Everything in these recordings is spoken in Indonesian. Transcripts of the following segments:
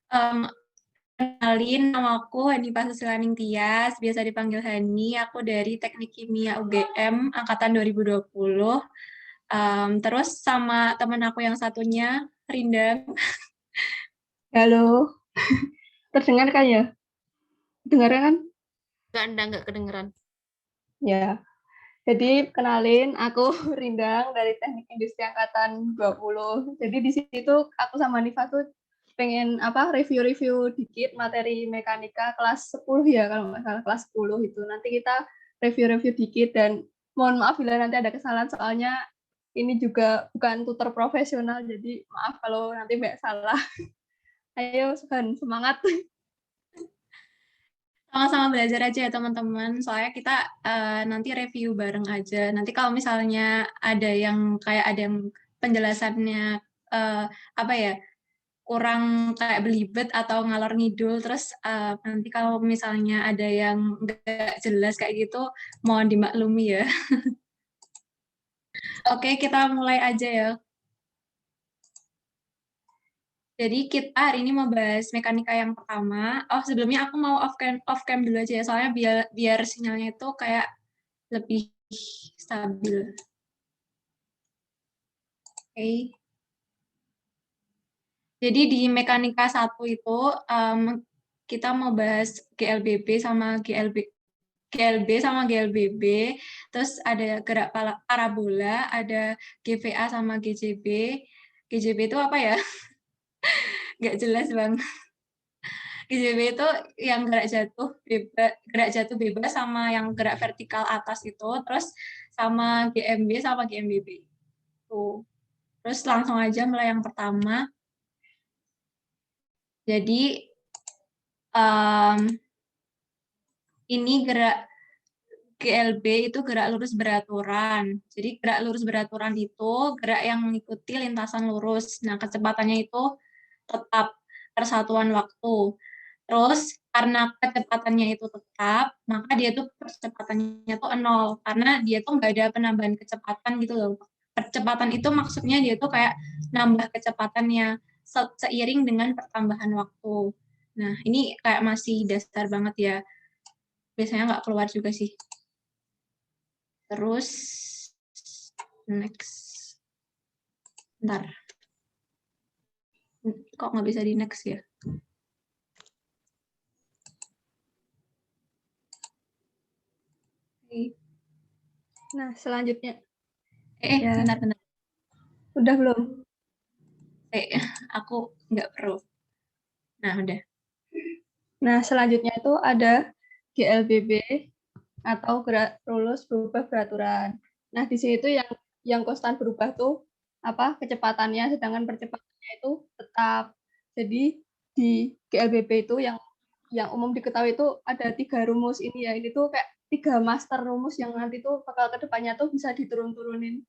Kenalin, nama aku Hanifah Susilaning Tias, biasa dipanggil Hani. Aku dari Teknik Kimia UGM angkatan 2020. Terus sama teman aku yang satunya, Rindang. Halo, terdengar kan ya? Dengar kan? Enggak kedengeran. Ya. Jadi kenalin, aku Rindang dari Teknik Industri Angkatan 20. Jadi di situ aku sama Nifa tuh pengen review-review dikit materi mekanika kelas 10 ya, kalau nggak salah kelas 10 itu. Nanti kita review-review dikit dan mohon maaf bila nanti ada kesalahan soalnya ini juga bukan tutor profesional, jadi maaf kalau nanti banyak salah. Ayo, semangat. Sama-sama belajar aja ya teman-teman, soalnya kita nanti review bareng aja. Nanti kalau misalnya ada yang penjelasannya eh, apa ya, kurang kayak belibet atau ngalor ngidul, terus nanti kalau misalnya ada yang nggak jelas kayak gitu, mohon dimaklumi ya. Oke, kita mulai aja ya. Jadi kita hari ini mau bahas mekanika yang pertama. Oh, sebelumnya aku mau off cam dulu aja ya, soalnya biar sinyalnya itu kayak lebih stabil. Oke. Jadi di mekanika 1 itu kita mau bahas GLBB sama GLB sama GLBB, terus ada gerak parabola, ada GVA sama GJB. GJB itu apa ya? Nggak jelas, Bang. GJB itu yang gerak jatuh bebas sama yang gerak vertikal atas itu, terus sama GMB sama GMBB. Tuh. Terus langsung aja mulai yang pertama. Jadi ini gerak GLB itu gerak lurus beraturan. Jadi gerak lurus beraturan itu gerak yang mengikuti lintasan lurus. Nah, kecepatannya itu tetap persatuan waktu. Terus karena kecepatannya itu tetap, maka dia tuh percepatannya tuh 0. Karena dia tuh nggak ada penambahan kecepatan gitu loh. Percepatan itu maksudnya dia tuh kayak nambah kecepatannya seiring dengan pertambahan waktu. Nah, ini kayak masih dasar banget ya. Biasanya nggak keluar juga sih. Terus next. Bentar. Kok nggak bisa di next ya? Nah, selanjutnya. Ya. Bentar. Udah belum? Aku nggak perlu. Nah, udah. Nah, selanjutnya itu ada GLBB atau gerak lurus berubah beraturan. Nah, di sini itu yang konstan berubah tuh kecepatannya, sedangkan percepatannya itu tetap. Jadi di GLBB itu yang umum diketahui itu ada 3 rumus ini ya. Ini tuh kayak 3 master rumus yang nanti tuh bakal kedepannya tuh bisa diturun-turunin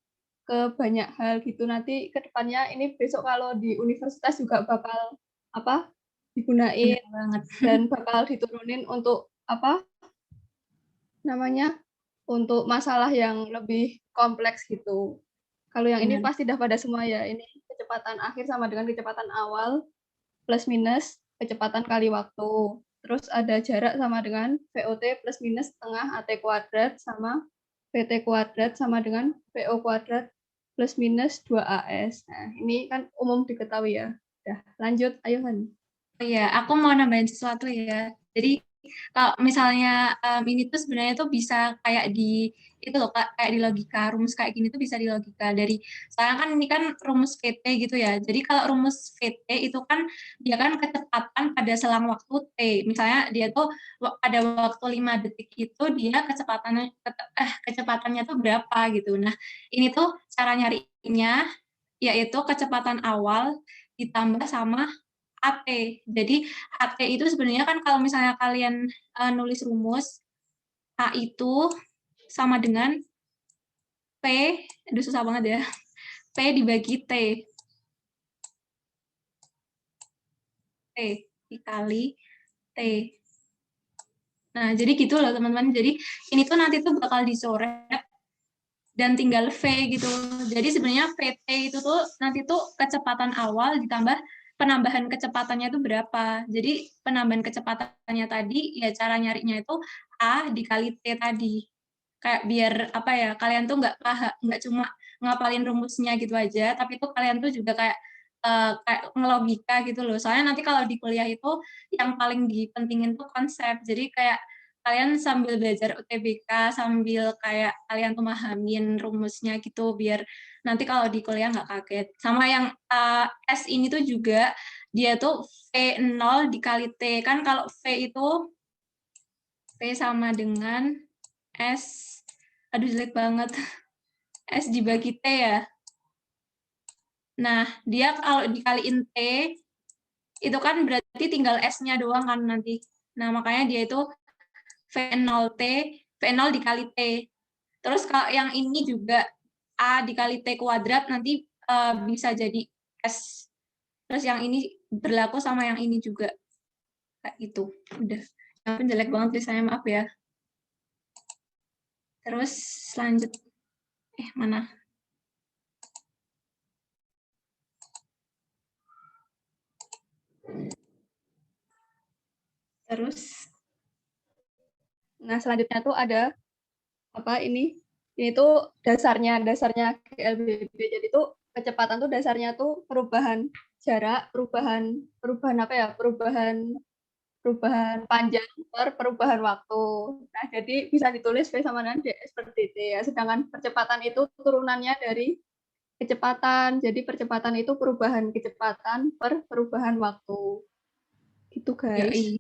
ke banyak hal gitu. Nanti kedepannya ini besok kalau di universitas juga bakal digunain banget. dan bakal diturunin untuk untuk masalah yang lebih kompleks gitu. Kalau yang ini pasti udah pada semua ya. Ini kecepatan akhir sama dengan kecepatan awal plus minus kecepatan kali waktu. Terus ada jarak sama dengan VOT plus minus setengah AT kuadrat sama VT kuadrat sama dengan VO kuadrat plus minus 2AS. Nah, ini kan umum diketahui ya. Udah, lanjut. Ayo, Han. Oh iya, aku mau nambahin sesuatu ya. Jadi kalau misalnya ini tuh sebenarnya tuh bisa kayak itu loh Kak, kayak di logika, rumus kayak gini tuh bisa di logika dari sekarang kan ini kan rumus VT gitu ya. Jadi kalau rumus VT itu kan dia kan kecepatan pada selang waktu T. Misalnya dia tuh pada waktu 5 detik itu dia kecepatannya tuh berapa gitu. Nah, ini tuh cara nyarinya yaitu kecepatan awal ditambah sama AT. Jadi AT itu sebenarnya kan kalau misalnya kalian nulis rumus, A itu sama dengan P, aduh susah banget ya, P dibagi T. T dikali T. Nah, jadi gitu loh teman-teman. Jadi ini tuh nanti tuh bakal dicoret dan tinggal V gitu. Jadi sebenarnya VT itu tuh nanti tuh kecepatan awal ditambah penambahan kecepatannya itu berapa. Jadi penambahan kecepatannya tadi ya cara nyarinya itu A dikali T tadi. Kayak biar apa ya, kalian tuh nggak cuma ngapalin rumusnya gitu aja, tapi tuh kalian tuh juga kayak kayak ngelogika gitu loh. Soalnya nanti kalau di kuliah itu yang paling dipentingin tuh konsep. Jadi kayak kalian sambil belajar UTBK, sambil kayak kalian tuh mahamin rumusnya gitu, biar nanti kalau di kuliah nggak kaget. Sama yang S ini tuh juga, dia tuh V0 dikali T. Kan kalau V itu, V sama dengan S, aduh jelek banget, S dibagi T ya. Nah, dia kalau dikaliin T, itu kan berarti tinggal S-nya doang kan nanti. Nah, makanya dia itu V0T, V0 dikali T. Terus kalau yang ini juga A dikali T kuadrat nanti bisa jadi S. Terus yang ini berlaku sama yang ini juga. Kayak itu. Udah. Yang jelek banget tulisannya, maaf ya. Terus lanjut. Mana? Terus. Nah, selanjutnya tuh ada apa ini? Ini tuh dasarnya GLBB. Jadi tuh kecepatan tuh dasarnya tuh perubahan jarak, perubahan apa ya? Perubahan panjang per perubahan waktu. Nah, jadi bisa ditulis V sama dengan dS per dt ya. Sedangkan percepatan itu turunannya dari kecepatan. Jadi percepatan itu perubahan kecepatan per perubahan waktu. Gitu, guys. Yoi.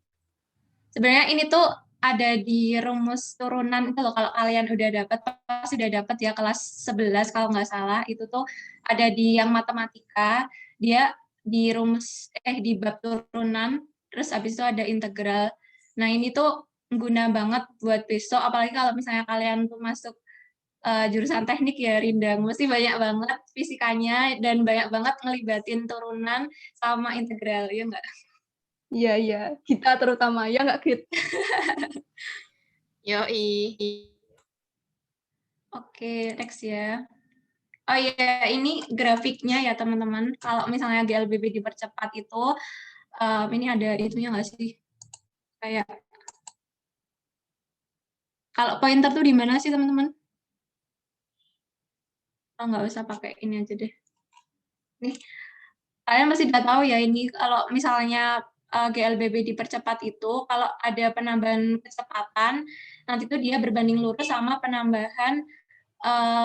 Sebenarnya ini tuh ada di rumus turunan itu loh, kalau kalian udah dapat, pasti udah dapat ya kelas 11 kalau nggak salah, itu tuh ada di yang matematika, dia di rumus, di bab turunan, terus habis itu ada integral. Nah ini tuh guna banget buat besok, apalagi kalau misalnya kalian tuh masuk jurusan teknik ya, Rindang, mesti banyak banget fisikanya, dan banyak banget ngelibatin turunan sama integral, ya nggak? Iya. Kita terutama, ya nggak, Git? Yoi. Oke, next ya. Oh iya, ini grafiknya ya teman-teman. Kalau misalnya GLBB dipercepat itu, ini ada itunya nggak sih? Kayak, kalau pointer tuh di mana sih teman-teman? Oh, nggak usah pakai ini aja deh. Nih, kalian masih udah tahu ya ini, kalau misalnya GLBB dipercepat itu, kalau ada penambahan kecepatan, nanti tuh dia berbanding lurus sama penambahan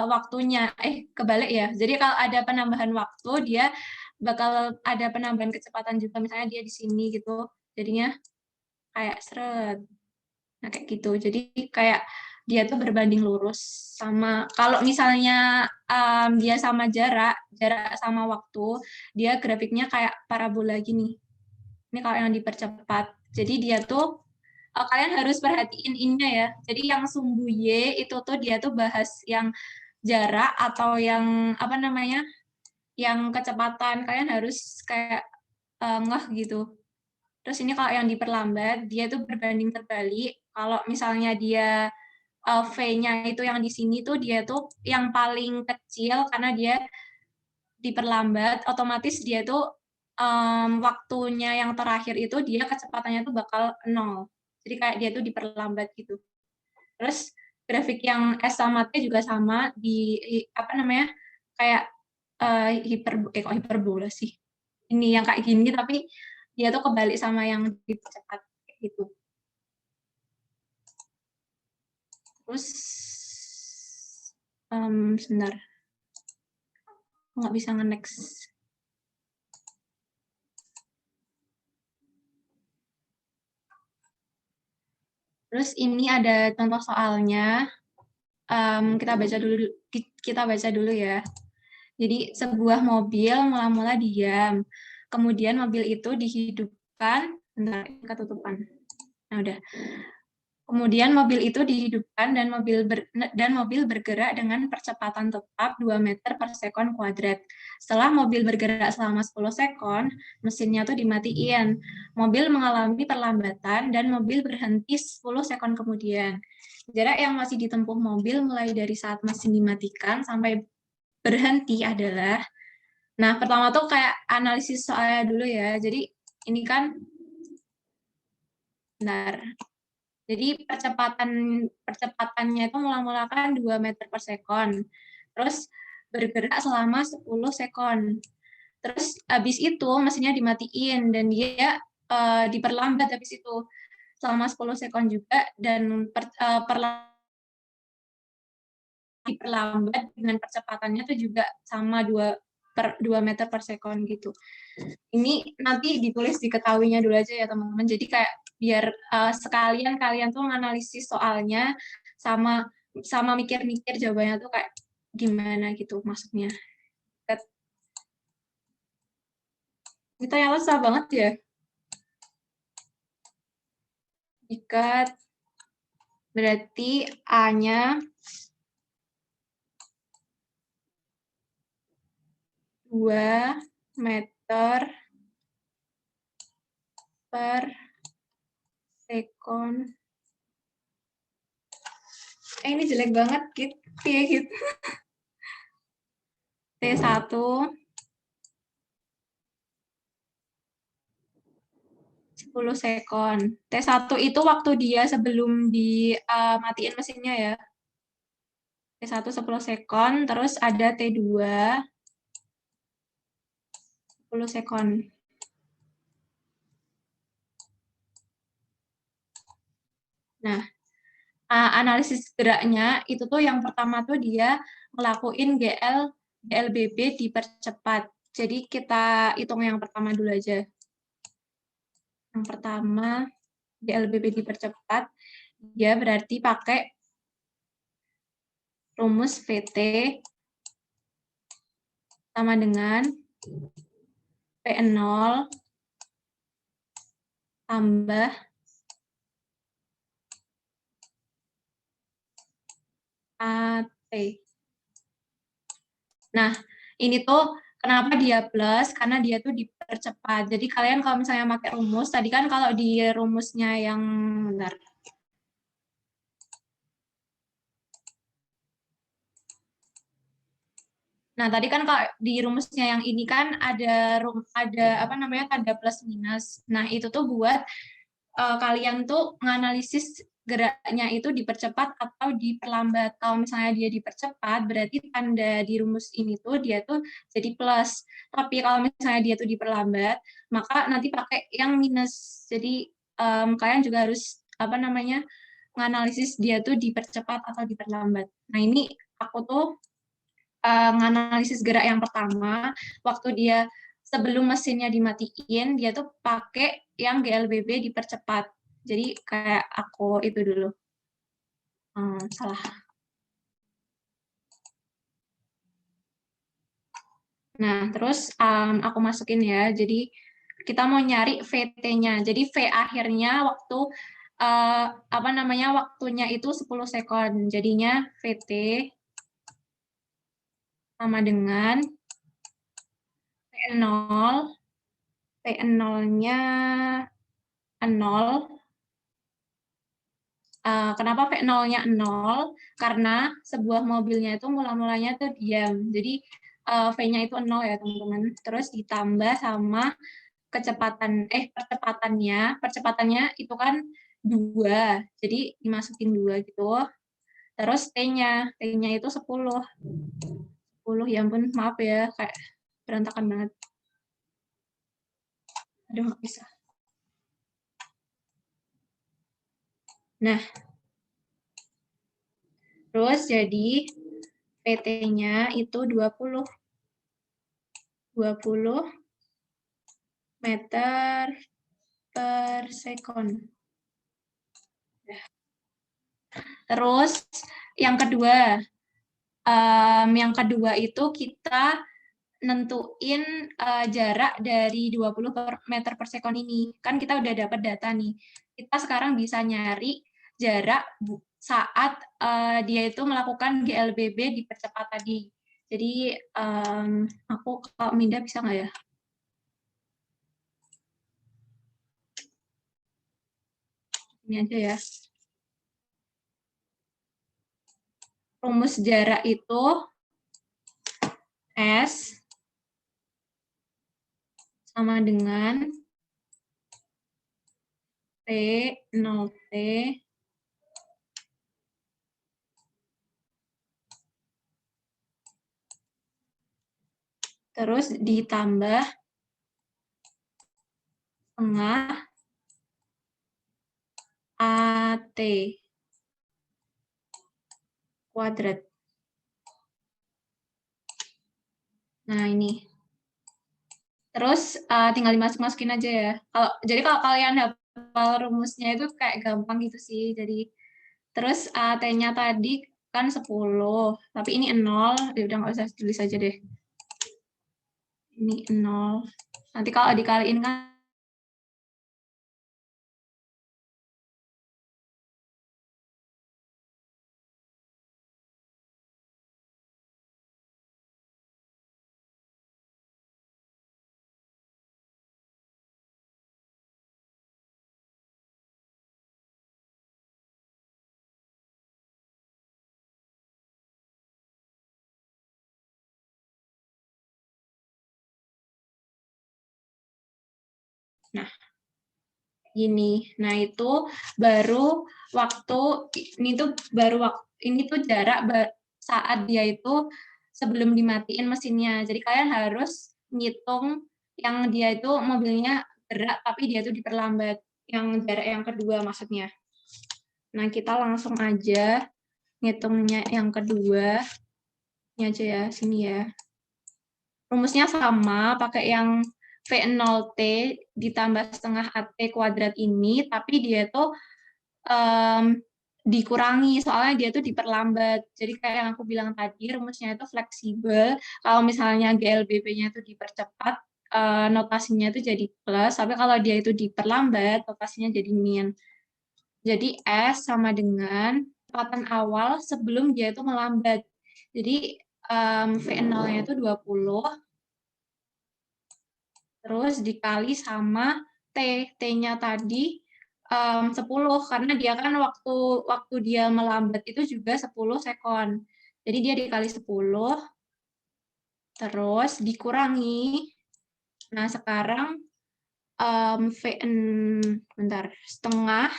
waktunya. Kebalik ya. Jadi kalau ada penambahan waktu, dia bakal ada penambahan kecepatan juga. Misalnya dia di sini gitu. Jadinya kayak seret. Nah, kayak gitu. Jadi kayak dia tuh berbanding lurus sama, kalau misalnya dia sama jarak sama waktu, dia grafiknya kayak parabola gini. Ini kalau yang dipercepat. Jadi dia tuh kalian harus perhatiin ini ya. Jadi yang sumbu Y itu tuh dia tuh bahas yang jarak atau yang apa namanya, yang kecepatan. Kalian harus kayak ngeh gitu. Terus ini kalau yang diperlambat, dia tuh berbanding terbalik. Kalau misalnya dia V-nya itu yang di sini tuh dia tuh yang paling kecil karena dia diperlambat, otomatis dia tuh waktunya yang terakhir itu dia kecepatannya tuh bakal 0. Jadi kayak dia tuh diperlambat gitu. Terus grafik yang S sama T juga sama, di apa namanya, kayak kok hiperbola sih. Ini yang kayak gini tapi dia tuh kebalik sama yang dipercepat kayak gitu. Terus sebentar, nggak bisa nge-next. Terus ini ada contoh soalnya. Kita baca dulu ya. Jadi sebuah mobil mula-mula diam, kemudian mobil itu dihidupkan, bentar, ketutupan. Nah udah. Kemudian mobil itu dihidupkan dan mobil bergerak dengan percepatan tetap 2 meter per sekon kuadrat. Setelah mobil bergerak selama 10 sekon, mesinnya tuh dimatiin. Mobil mengalami perlambatan dan mobil berhenti 10 sekon kemudian. Jarak yang masih ditempuh mobil mulai dari saat mesin dimatikan sampai berhenti adalah Nah, pertama tuh kayak analisis soalnya dulu ya. Jadi ini kan, benar. Jadi percepatannya itu mula-mula kan 2 meter per sekon. Terus bergerak selama 10 sekon. Terus habis itu mesinnya dimatiin dan dia diperlambat habis itu selama 10 sekon juga, dan diperlambat dengan percepatannya tuh juga sama 2 meter per sekon gitu. Ini nanti ditulis diketahuinya dulu aja ya teman-teman. Jadi kayak biar sekalian kalian tuh menganalisis soalnya sama mikir-mikir jawabannya tuh kayak gimana gitu maksudnya. Ini ternyata susah banget ya. Ikat berarti A-nya 2 meter per sekon. Ini jelek banget gitu ya gitu. T1 10 sekon. T1 itu waktu dia sebelum dimatiin mesinnya ya. T1 10 sekon, terus ada T2 10 sekon. Nah, analisis geraknya itu tuh yang pertama tuh dia ngelakuin GLBB dipercepat. Jadi kita hitung yang pertama dulu aja. Yang pertama GLBB dipercepat, dia berarti pakai rumus VT sama dengan P0 tambah AT. Nah, ini tuh kenapa dia plus? Karena dia tuh dipercepat. Jadi kalian kalau misalnya pakai rumus, tadi kan kalau di rumusnya yang benar. Nah, tadi kan kalau di rumusnya yang ini kan ada apa namanya tanda plus minus. Nah, itu tuh buat kalian tuh menganalisis geraknya itu dipercepat atau diperlambat. Kalau misalnya dia dipercepat, berarti tanda di rumus ini tuh dia tuh jadi plus. Tapi kalau misalnya dia tuh diperlambat, maka nanti pakai yang minus. Jadi kalian juga harus apa namanya menganalisis dia tuh dipercepat atau diperlambat. Nah, ini aku tuh menganalisis gerak yang pertama, waktu dia sebelum mesinnya dimatiin, dia tuh pakai yang GLBB dipercepat. Jadi kayak aku itu dulu. Salah. Nah, terus aku masukin ya. Jadi kita mau nyari VT-nya. Jadi V akhirnya waktu apa namanya waktunya itu 10 sekon. Jadinya VT sama dengan P0. P0-nya 0. Kenapa V0-nya 0? Karena sebuah mobilnya itu mula-mulanya tuh diam. Jadi V-nya itu 0 ya teman-teman. Terus ditambah sama percepatannya itu kan 2. Jadi dimasukin 2 gitu. Terus T-nya itu 10. 10, ya ampun, maaf ya, kayak berantakan banget. Aduh, nggak bisa. Nah, terus jadi PT-nya itu 20 meter per sekon. Terus yang kedua itu kita nentuin jarak dari 20 meter per sekon ini. Kan kita udah dapat data nih. Kita sekarang bisa nyari jarak saat dia itu melakukan GLBB dipercepat tadi. Jadi aku kalau Minda bisa nggak ya? Ini aja ya. Rumus jarak itu S sama dengan T, 0T, terus ditambah setengah AT kuadrat. Nah, ini. Terus tinggal dimasuk-masukin aja ya. Jadi kalau kalian hafal rumusnya itu kayak gampang gitu sih. Jadi terus T-nya tadi kan 10, tapi ini 0, ya udah nggak usah tulis aja deh. Ini 0. Nanti kalau dikaliin kan nah gini. Nah, itu baru waktu ini tuh jarak saat dia itu sebelum dimatiin mesinnya. Jadi kalian harus ngitung yang dia itu mobilnya gerak tapi dia itu diperlambat. Yang jarak yang kedua maksudnya. Nah, kita langsung aja ngitungnya yang kedua. Ini aja ya, sini ya. Rumusnya sama, pakai yang V0T ditambah setengah AT kuadrat ini, tapi dia tuh dikurangi, soalnya dia tuh diperlambat. Jadi kayak yang aku bilang tadi, rumusnya itu fleksibel. Kalau misalnya GLBP-nya itu dipercepat, notasinya itu jadi plus, tapi kalau dia itu diperlambat, notasinya jadi min. Jadi S sama dengan kecepatan awal sebelum dia itu melambat. Jadi V0-nya itu 20, terus dikali sama T. T-nya tadi 10, karena dia kan waktu dia melambat itu juga 10 sekon. Jadi dia dikali 10, terus dikurangi. Nah, sekarang setengah.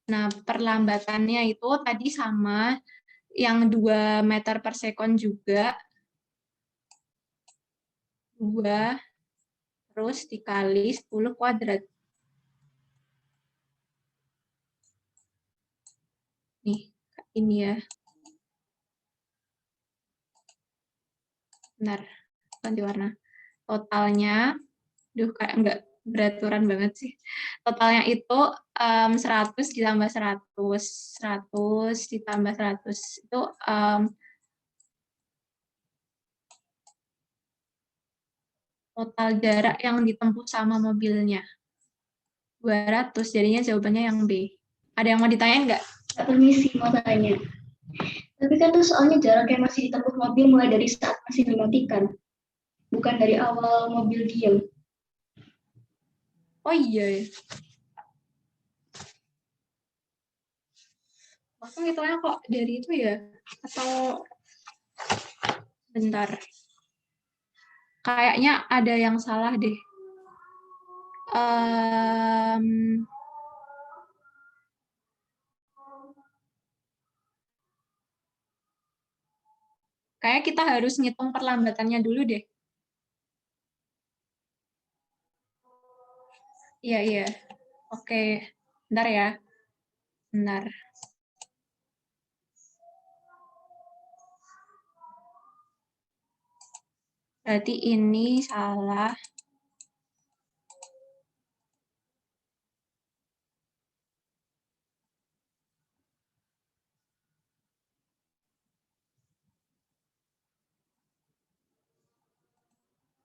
Nah, perlambatannya itu tadi sama yang 2 meter per sekon juga. 2, terus dikali 10 kuadrat. Nih, ini ya. Benar, ganti warna. Totalnya, kayak nggak beraturan banget sih. Totalnya itu 100 ditambah 100, 100 ditambah 100. Itu total jarak yang ditempuh sama mobilnya. 200, jadinya jawabannya yang B. Ada yang mau ditanyain nggak? Permisi, mau tanya. Tapi kan tuh soalnya jarak yang masih ditempuh mobil mulai dari saat masih dimatikan. Bukan dari awal mobil diam. Oh iya. Aku ngitungnya kok dari itu ya? Atau bentar. Kayaknya ada yang salah deh. Kayak kita harus ngitung perlambatannya dulu deh. Iya, iya. Oke. Bentar ya. Bentar. Berarti ini salah.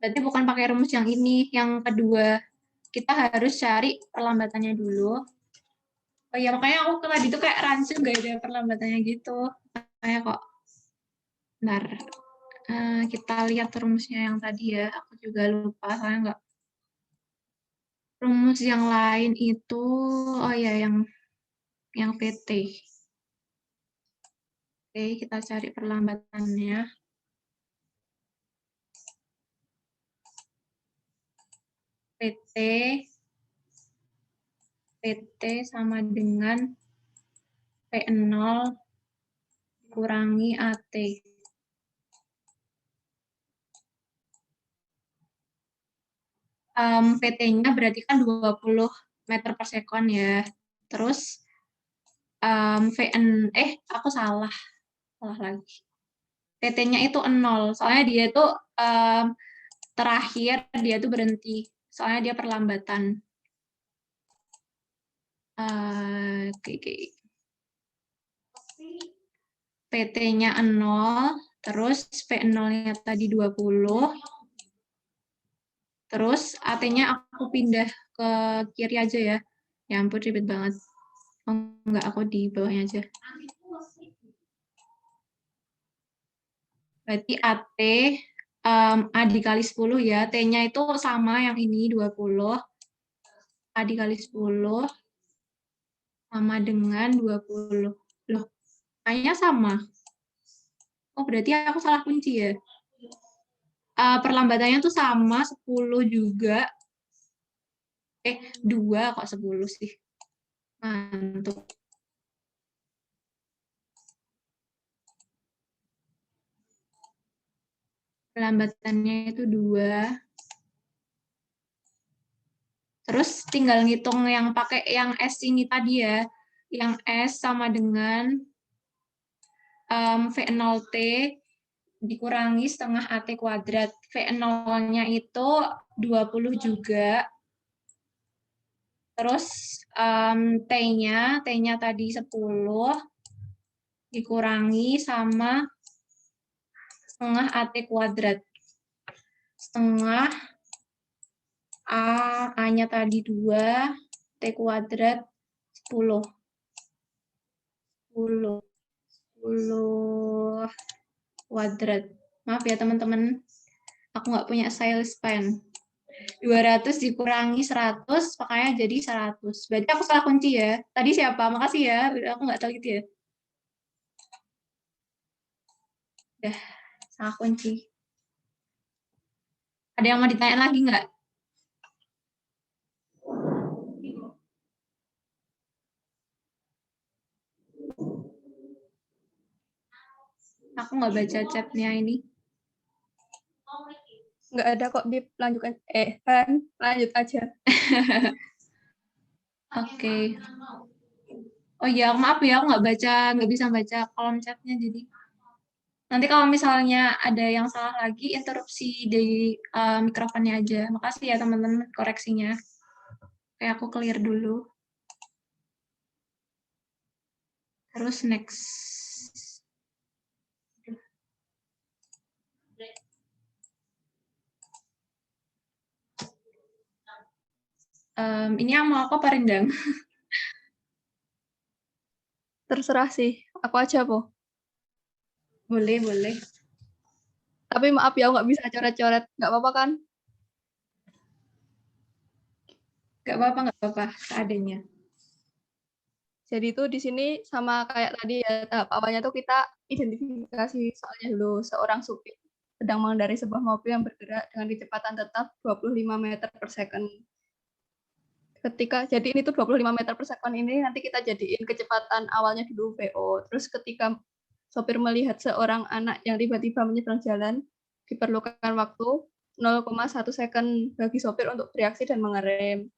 Berarti bukan pakai rumus yang ini, yang kedua. Kita harus cari perlambatannya dulu. Oh iya, makanya aku tadi itu kayak rancu gak ada perlambatannya gitu. Makanya kok. Bentar. Kita lihat rumusnya yang tadi ya. Aku juga lupa, soalnya nggak. Rumus yang lain itu, oh ya, yang PT. Oke, kita cari perlambatannya. PT sama dengan P0 kurangi AT. PT-nya berarti kan 20 meter per sekon ya. Terus aku salah lagi. PT-nya itu 0, soalnya dia itu terakhir dia tuh berhenti, soalnya dia perlambatan. PT-nya 0, terus P0-nya tadi 20, terus AT-nya aku pindah ke kiri aja ya. Ya ampun, ribet banget. Oh, enggak, aku di bawahnya aja. Berarti AT A dikali 10 ya. T-nya itu sama yang ini 20. A dikali 10 sama dengan 20. Loh, kayaknya sama. Oh, berarti aku salah kunci ya. Perlambatannya tuh sama 10 juga. 2 kok 10 sih. Mantuk. Perlambatannya itu 2. Terus tinggal ngitung yang pakai yang S ini tadi ya. Yang S sama dengan V0T dikurangi setengah AT kuadrat. V0-nya itu 20 juga. Terus T-nya tadi 10 dikurangi sama setengah AT kuadrat. Setengah A-nya tadi 2, T kuadrat 10. 10 kuadrat. Maaf ya teman-teman, aku nggak punya stylus pen. 200 dikurangi 100, makanya jadi 100. Berarti aku salah kunci ya. Tadi siapa? Makasih ya, aku nggak tahu gitu ya. Udah, salah kunci. Ada yang mau ditanya lagi nggak? Aku nggak baca chatnya ini. Nggak ada kok, Bib. Lanjutkan. Han, lanjut aja. Oke. Oh iya, maaf ya, aku nggak bisa baca kolom chatnya, jadi nanti kalau misalnya ada yang salah lagi, interupsi di mikrofonnya aja. Makasih ya teman-teman koreksinya. Oke, aku clear dulu. Terus next. Ini yang mau aku apa Rendang? Terserah sih. Aku aja, Po. Boleh, boleh. Tapi maaf ya, nggak bisa coret-coret. Nggak apa-apa kan? Nggak apa-apa, seadanya. Jadi itu di sini sama kayak tadi ya, tahap awalnya tuh kita identifikasi soalnya dulu seorang supir sedang mengendarai sebuah mobil yang bergerak dengan kecepatan tetap 25 meter per second. Jadi ini tuh 25 meter per second ini nanti kita jadiin kecepatan awalnya dulu VO. Terus ketika sopir melihat seorang anak yang tiba-tiba menyeberang jalan, diperlukan waktu 0,1 second bagi sopir untuk bereaksi dan mengerem.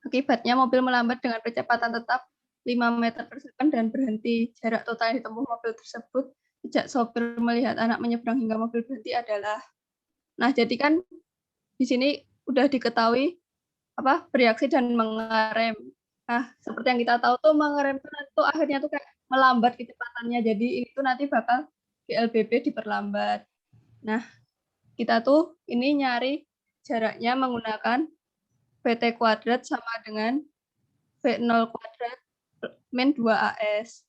Akibatnya mobil melambat dengan kecepatan tetap 5 meter per second dan berhenti. Jarak total yang ditempuh mobil tersebut sejak sopir melihat anak menyeberang hingga mobil berhenti adalah. Nah, jadi kan di sini udah diketahui bereaksi dan mengerem. Nah, seperti yang kita tahu tuh mengerem tuh akhirnya tuh kayak melambat kecepatannya. Jadi ini tuh nanti bakal GLBB diperlambat. Nah, kita tuh ini nyari jaraknya menggunakan PT kuadrat sama dengan V0 kuadrat min 2AS.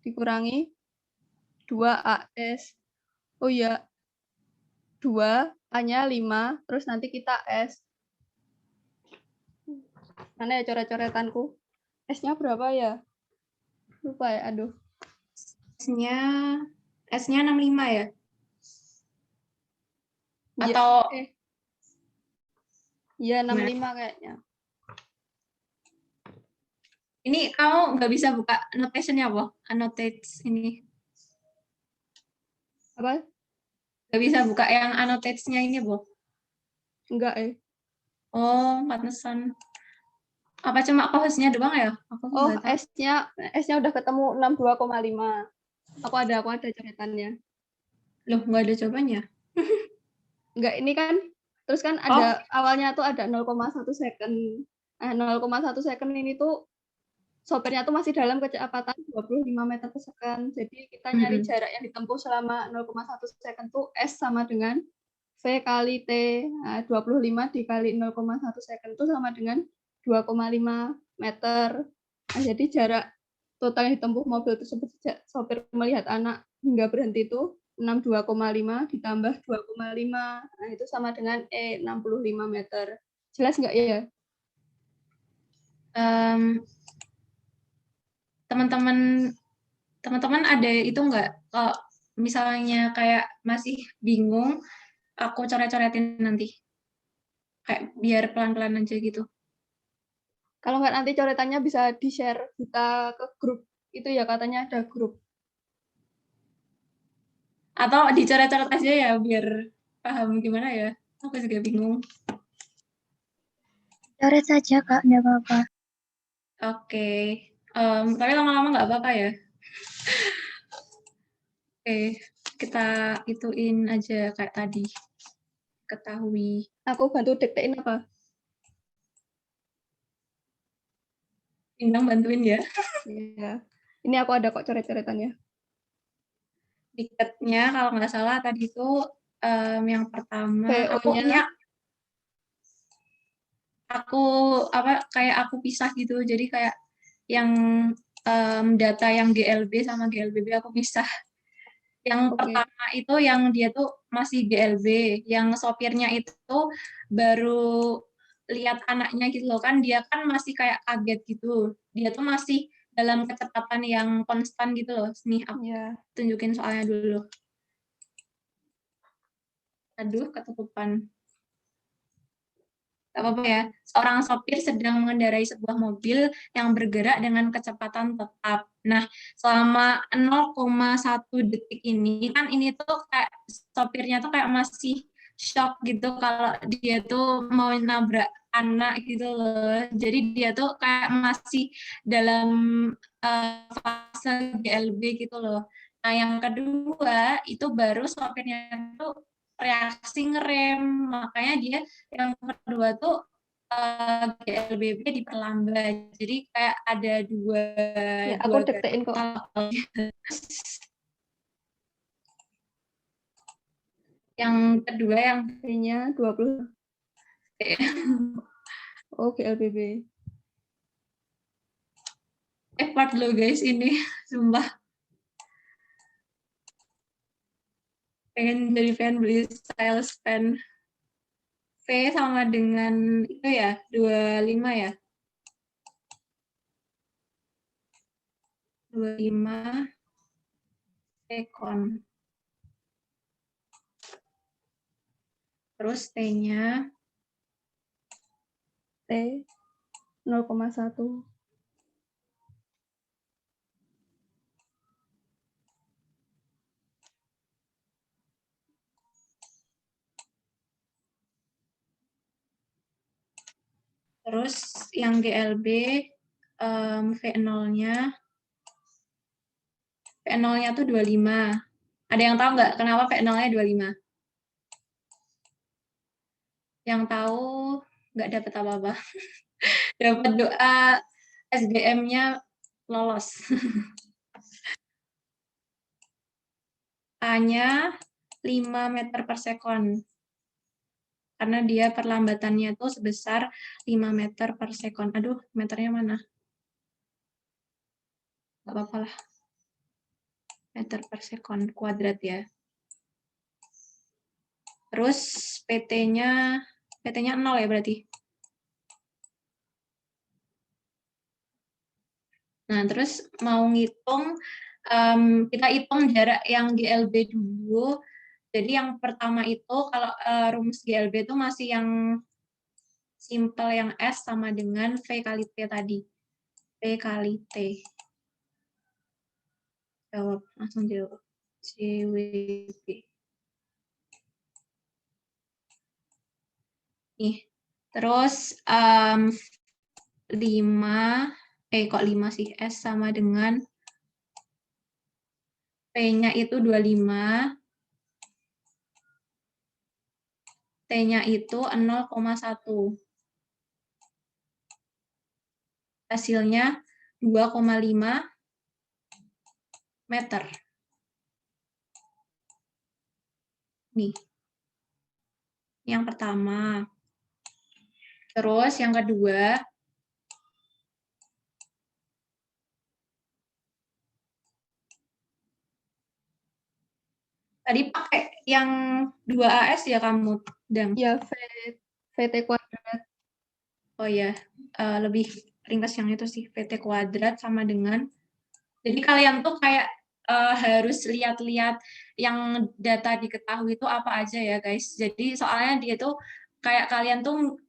Dikurangi 2AS. Oh iya, 2, A-nya 5, terus nanti kita S. Mana ya coret-coretanku? S-nya berapa ya? Lupa ya, aduh. S-nya S-nya 65 ya? Iya, Atau iya gimana? 65 kayaknya. Ini kamu nggak bisa buka annotation-nya, Bo? Annotates ini. Apa? Nggak bisa buka yang annotates-nya ini, Bo? Enggak Oh, pantesan. Apa cuma kohosnya doang ya? Aku Oh, nggak tahu. S-nya udah ketemu 62,5. Aku ada coretannya. Loh, nggak ada jawabannya. Enggak, ini kan terus kan ada awalnya tuh ada 0,1 second. Nah, 0,1 second ini tuh sopirnya tuh masih dalam kecepatan 25 meter per second. Jadi kita nyari jarak yang ditempuh selama 0,1 second tuh S sama dengan V kali T. Nah, 25 dikali 0,1 second itu sama dengan 2,5 meter. Nah, jadi jarak total yang ditempuh mobil tersebut sejak sopir melihat anak hingga berhenti itu 62,5 ditambah 2,5. Nah, itu sama dengan 65 meter. Jelas nggak ya? Teman-teman ada itu nggak? Kalau misalnya kayak masih bingung, aku coret-coretin nanti. Kayak biar pelan-pelan aja gitu. Kalau nggak nanti coretannya bisa di-share kita ke grup. Itu ya katanya ada grup. Atau dicoret-coret aja ya biar paham gimana ya. Aku juga bingung. Coret saja, Kak, nggak apa-apa. Oke. Tapi lama-lama nggak apa-apa ya. Oke, kita ituin aja kayak tadi. Ketahui. Aku bantu diktein apa? Bintang bantuin ya. Iya. Ini aku ada kok coret-coretannya. Diketnya kalau nggak salah tadi itu yang pertama VO-nya aku aku pisah gitu. Jadi kayak yang data yang GLB sama GLBB aku pisah. Yang pertama itu yang dia tuh masih GLB, yang sopirnya itu baru lihat anaknya gitu loh kan, dia kan masih kayak kaget gitu. Dia tuh masih dalam kecepatan yang konstan gitu loh. Nih aku tunjukin soalnya dulu. Aduh, ketutupan. Gak apa-apa ya. Seorang sopir sedang mengendarai sebuah mobil yang bergerak dengan kecepatan tetap. Nah, selama 0,1 detik ini, kan ini tuh kayak sopirnya tuh kayak masih shock gitu kalau dia tuh mau nabrak anak gitu loh. Jadi dia tuh kayak masih dalam fase GLB gitu loh. Nah, yang kedua, itu baru sopirnya tuh reaksi ngerem. Makanya dia yang kedua tuh GLBB diperlambat. Jadi kayak ada dua aku diktein kok. Yang kedua yang V-nya 20. Oh, GLBB. Part lo guys ini, sumpah. Pengen beli stylus pen. V sama dengan itu ya, 25 ya. 25 sekon. Terus T-nya T 0,1. Terus yang GLB V0-nya V0-nya tuh 25. Ada yang tahu nggak kenapa V0-nya 25? Yang tahu nggak dapat apa-apa. Dapat doa SBM-nya lolos. A-nya 5 meter per sekon. Karena dia perlambatannya tuh sebesar 5 meter per sekon. Aduh, meternya mana? Nggak apa-apa lah. Meter per sekon kuadrat ya. Terus PT-nya 0 ya berarti. Nah, terus mau ngitung, kita hitung jarak yang GLB dulu. Jadi yang pertama itu kalau rumus GLB itu masih yang simple yang S sama dengan V kali T tadi. V kali T. Jawab, langsung jawab. CWB. Nih, terus 5, kok 5 sih? S sama dengan P-nya itu 25, T-nya itu 0,1. Hasilnya 2,5 meter. Nih, yang pertama. Terus yang kedua, tadi pakai yang 2AS ya kamu, Dang? Ya, VT kuadrat. Oh ya, lebih ringkas yang itu sih, VT kuadrat sama dengan, jadi kalian tuh kayak harus lihat-lihat yang data diketahui itu apa aja ya guys. Jadi soalnya dia tuh kayak kalian tuh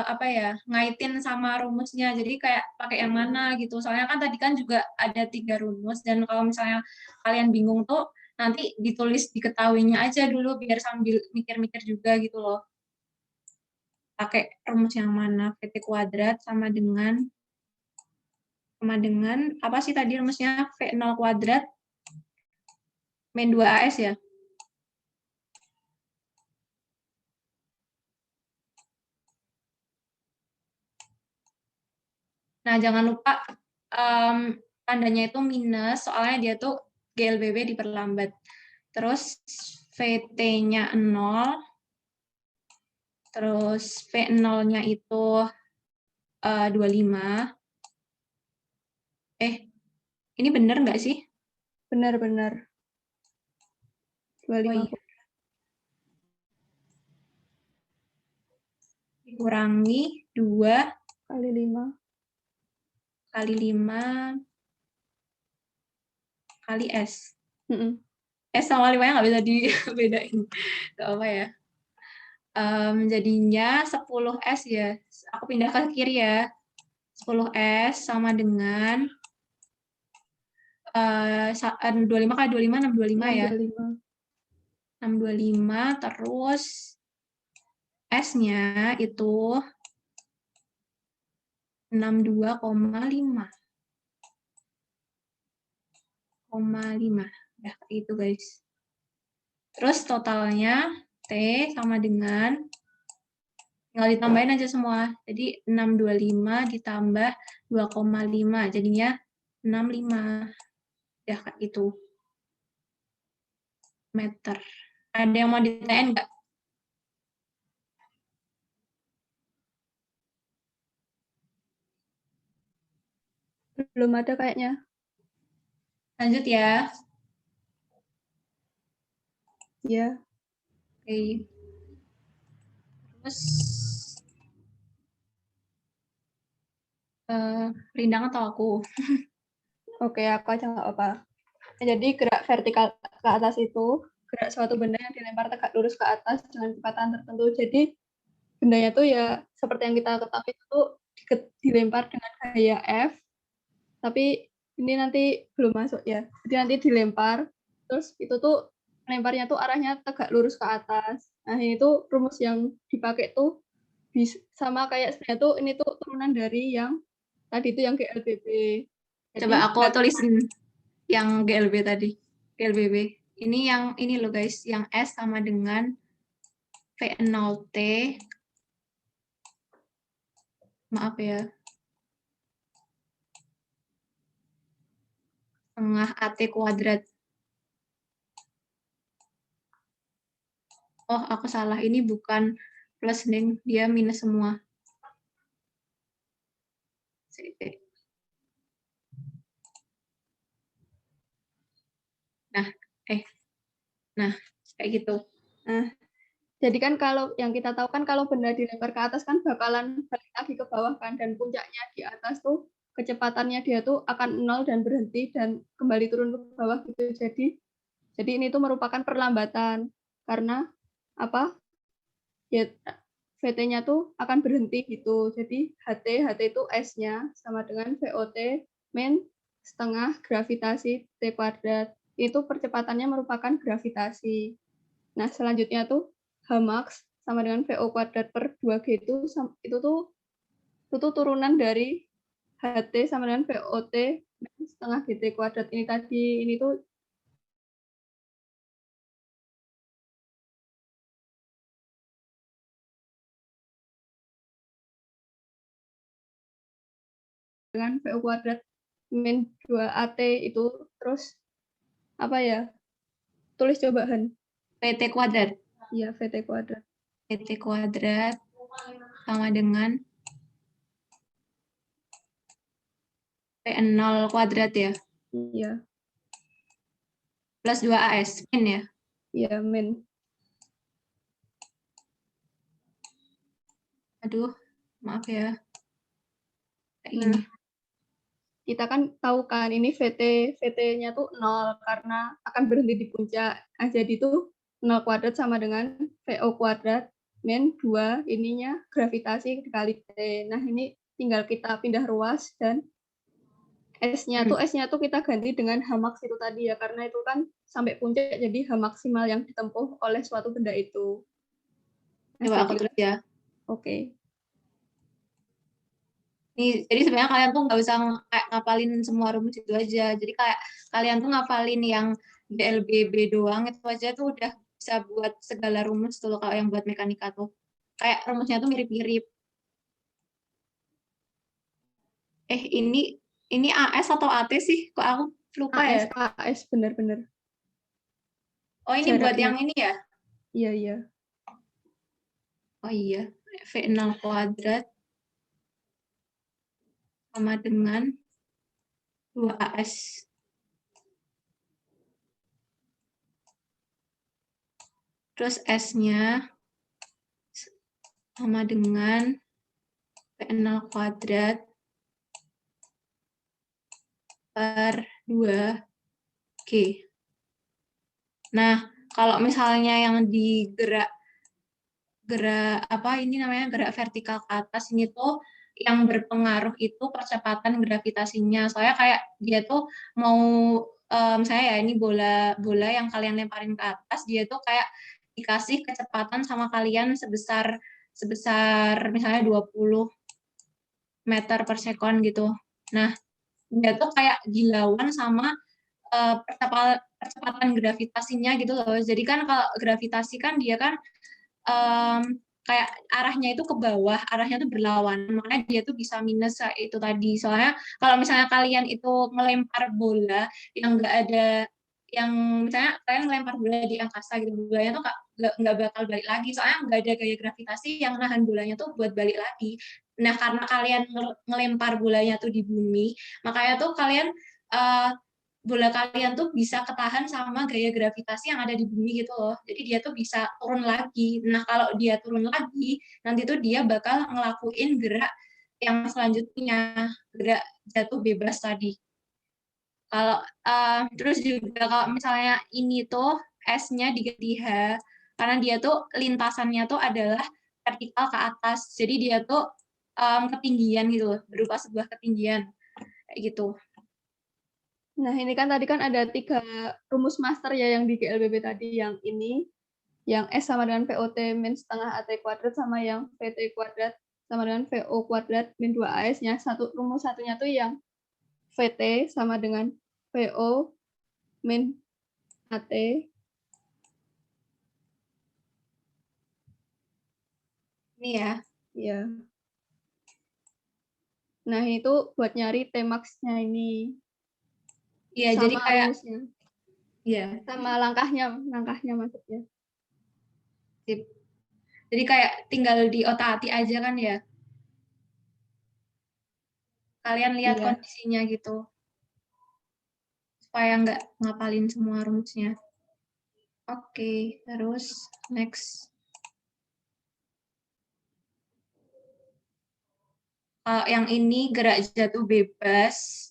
apa ya, ngaitin sama rumusnya. Jadi kayak pakai yang mana gitu. Soalnya kan tadi kan juga ada 3 rumus, dan kalau misalnya kalian bingung tuh nanti ditulis diketahuinya aja dulu biar sambil mikir-mikir juga gitu loh. Pakai rumus yang mana? VT kuadrat sama dengan apa sih tadi rumusnya? V0 kuadrat min 2AS ya? Nah, jangan lupa tandanya itu minus, soalnya dia tuh GLBB diperlambat. Terus VT-nya 0, terus V0-nya itu 25. Ini bener nggak sih? Benar-benar. Oh, 25 iya. Dikurangi 2 kali 5. kali 5 kali S. S sama 5-nya nggak bisa dibedain. Nggak apa ya. Jadinya 10S ya. Aku pindah ke kiri ya. 10S sama dengan 25 kali 25, 625 ya. 625. 625, terus S-nya itu 62,5. 5. Ya, itu guys. Terus totalnya T sama dengan, tinggal ditambahin aja semua. Jadi 625 ditambah 2,5, jadinya 65. Ya, kayak itu. Meter. Ada yang mau ditanyain nggak? Belum ada kayaknya. Lanjut ya. Ya. Oke. Terus Rindang atau aku? Oke, aku aja nggak apa-apa. Jadi gerak vertikal ke atas itu gerak suatu benda yang dilempar tegak lurus ke atas dengan kecepatan tertentu. Jadi bendanya tuh ya seperti yang kita ketahui itu dilempar dengan gaya F, tapi ini nanti belum masuk ya. Jadi nanti dilempar, terus itu tuh lemparnya tuh arahnya tegak lurus ke atas. Nah ini tuh rumus yang dipakai tuh sama kayak sebenarnya tuh ini tuh turunan dari yang tadi itu yang GLBB. Jadi, Coba aku tulisin yang GLB tadi. GLBB. Ini yang ini loh guys, yang S sama dengan V0T. Maaf ya. Setengah AT kuadrat. Oh, aku salah. Ini bukan plus, Neng. Dia minus semua. Nah, kayak gitu. Nah, Jadi kan kalau yang kita tahu kan kalau benda dilempar ke atas kan bakalan balik lagi ke bawah kan, dan puncaknya di atas tuh kecepatannya dia tuh akan 0 dan berhenti dan kembali turun ke bawah gitu. Jadi ini tuh merupakan perlambatan karena apa? Ya, VT-nya tuh akan berhenti gitu. Jadi HT itu S-nya sama dengan VOT min setengah gravitasi T kuadrat. Itu percepatannya merupakan gravitasi. Nah, selanjutnya tuh Hmax sama dengan VO kuadrat per 2G itu tuh turunan dari HT sama dengan VOT setengah GT kuadrat ini tadi. Ini tuh dengan VO kuadrat min 2AT itu terus apa ya? Tulis coba Han. PT kuadrat. Iya, VT kuadrat. PT kuadrat sama dengan P0 kuadrat ya. Iya, Plus 2AS. Min ya. iya min. Aduh, maaf ya. Kayak Nah, gini. kita kan tahu kan ini VT-nya tuh 0 karena akan berhenti di puncak. Nah, jadi tuh 0 kuadrat sama dengan VO kuadrat min 2 ininya gravitasi dikali T. Nah, ini tinggal kita pindah ruas dan S-nya tuh kita ganti dengan Hmax itu tadi ya, karena itu kan sampai puncak jadi H maksimal yang ditempuh oleh suatu benda itu. Nah, Coba aku tulis ya. Oke. Nih, jadi sebenarnya kalian tuh nggak usah kayak ngapalin semua rumus itu aja. Jadi kayak kalian tuh ngapalin yang DLBB doang itu aja tuh udah bisa buat segala rumus tuh kalau yang buat mekanika tuh. Kayak rumusnya tuh mirip-mirip. Ini AS atau AT sih? Kok aku lupa ya? AS benar-benar. Oh, ini buat yang ini ya? Iya, iya. Oh iya, V0 kuadrat sama dengan 2AS. Terus S-nya sama dengan V0 kuadrat per 2G. Nah, kalau misalnya yang di gerak apa ini namanya gerak vertikal ke atas ini tuh yang berpengaruh itu percepatan gravitasinya. Soalnya kayak dia tuh mau misalnya ya ini bola yang kalian lemparin ke atas, dia tuh kayak dikasih kecepatan sama kalian sebesar misalnya 20 meter per sekon gitu. Nah, dia tuh kayak dilawan sama percepatan gravitasinya gitu loh. Jadi kan kalau gravitasi kan dia kan kayak arahnya itu ke bawah, arahnya itu berlawanan, makanya dia tuh bisa minus itu tadi. Soalnya kalau misalnya kalian itu melempar bola yang nggak ada, yang misalnya kalian melempar bola di angkasa gitu, bolanya tuh nggak bakal balik lagi, soalnya nggak ada gaya gravitasi yang nahan bolanya tuh buat balik lagi. Nah, karena kalian ngelempar bolanya tuh di bumi, makanya tuh kalian bola kalian tuh bisa ketahan sama gaya gravitasi yang ada di bumi gitu loh. Jadi dia tuh bisa turun lagi. Nah, kalau dia turun lagi, nanti tuh dia bakal ngelakuin gerak yang selanjutnya, gerak jatuh bebas tadi. Kalau terus juga kalau misalnya ini tuh S-nya diganti H, karena dia tuh lintasannya tuh adalah vertikal ke atas. Jadi dia tuh ketinggian gitu loh, berupa sebuah ketinggian kayak gitu. Nah, ini kan tadi kan ada 3 rumus master ya yang di GLBB tadi, yang ini, yang S sama dengan VOT min setengah AT kuadrat sama yang VT kuadrat sama dengan VO kuadrat min 2AS-nya. Rumus satunya tuh yang VT sama dengan VO min AT. Ini ya. Ya. Nah, itu buat nyari T-max-nya ini. Iya, Sama jadi kayak rumusnya. iya. Sama langkahnya maksudnya. Sip. Jadi kayak tinggal di otak-atik aja kan ya. Kalian lihat Iya. kondisinya gitu. Supaya nggak ngapalin semua rumusnya. Oke, terus next. yang ini gerak jatuh bebas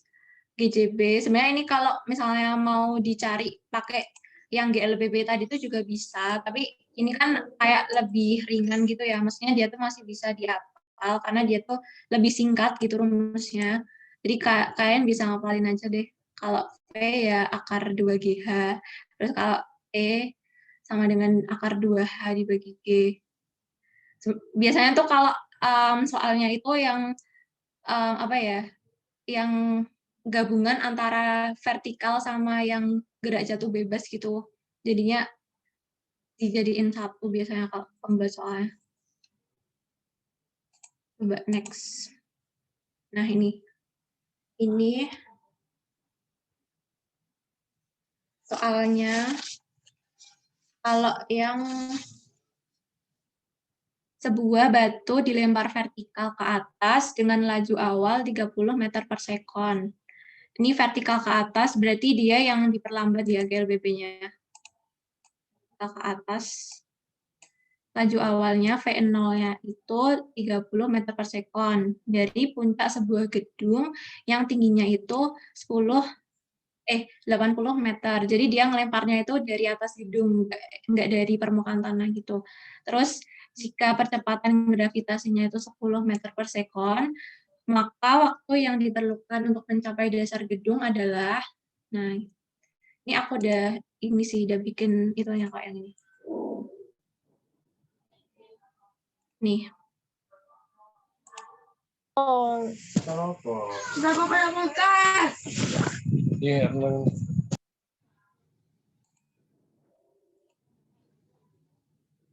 GJB. Sebenarnya ini kalau misalnya mau dicari pakai yang GLBB tadi itu juga bisa, tapi ini kan kayak lebih ringan gitu ya. Maksudnya dia tuh masih bisa dihafal karena dia tuh lebih singkat gitu rumusnya. Jadi kalian bisa ngapalin aja deh. Kalau V ya akar 2GH. Terus kalau E sama dengan akar 2H dibagi G. Biasanya tuh kalau soalnya itu yang apa ya, yang gabungan antara vertikal sama yang gerak jatuh bebas gitu. Jadinya dijadiin satu biasanya kalau pembuat soalnya. Coba next. Nah ini soalnya kalau yang sebuah batu dilempar vertikal ke atas dengan laju awal 30 meter per sekon. Ini vertikal ke atas, berarti dia yang diperlambat ya GLBB-nya. Ke atas. Laju awalnya V0-nya itu 30 meter per sekon. Dari puncak sebuah gedung yang tingginya itu 80 meter. Jadi dia ngelemparnya itu dari atas gedung, nggak dari permukaan tanah gitu. Terus jika percepatan gravitasinya itu 10 meter per sekon, maka waktu yang diperlukan untuk mencapai dasar gedung adalah, nah ini aku udah bikin itunya kayak yang ini. Nih.